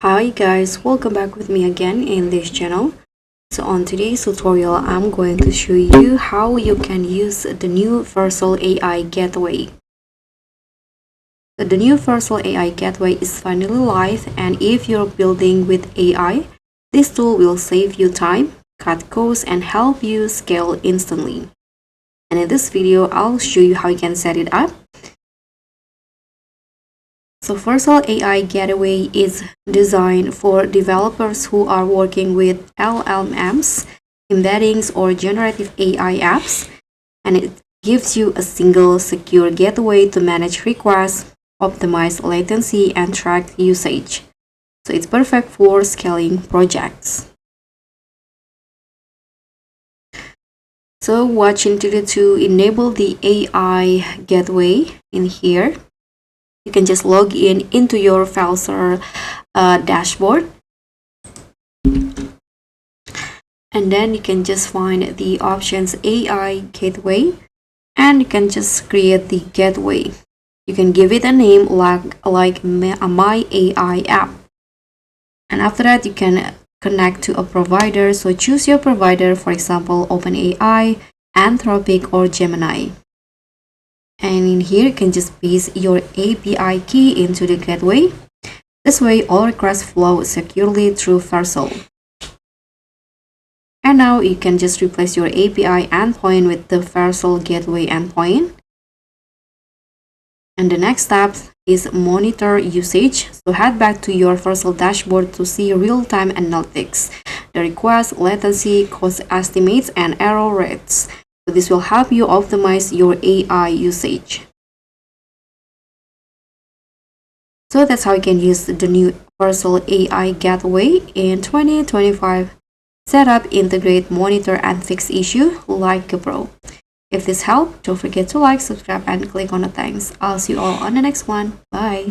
Hi guys, welcome back with me again in this channel. So on today's tutorial, I'm going to show you how you can use the new Vercel AI Gateway. The new Vercel AI Gateway is finally live, and if you're building with AI, this tool will save you time, cut costs, and help you scale instantly. And in this video, I'll show you how you can set it up. So Vercel AI Gateway is designed for developers who are working with LLMs, embeddings, or generative AI apps, and it gives you a single secure gateway to manage requests, optimize latency, and track usage. So it's perfect for scaling projects. So watch into to enable the AI Gateway in here. You can just log in into your Vercel dashboard, and then you can just find the options AI Gateway, and you can just create the gateway. You can give it a name like My AI app, and after that you can connect to a provider. So choose your provider, for example OpenAI, Anthropic, or Gemini. And in here you can just paste your API key into the gateway. This way all requests flow securely through Vercel. And now you can just replace your API endpoint with the Vercel gateway endpoint. And the next step is monitor usage. So head back to your Vercel dashboard to see real-time analytics, the request, latency, cost estimates, and error rates. So this will help you optimize your AI usage. So that's how you can use the new Vercel AI Gateway in 2025. Set up, integrate, monitor, and fix issue like a pro. If this helped, don't forget to like, subscribe, and click on the thanks. I'll see you all on the next one. Bye.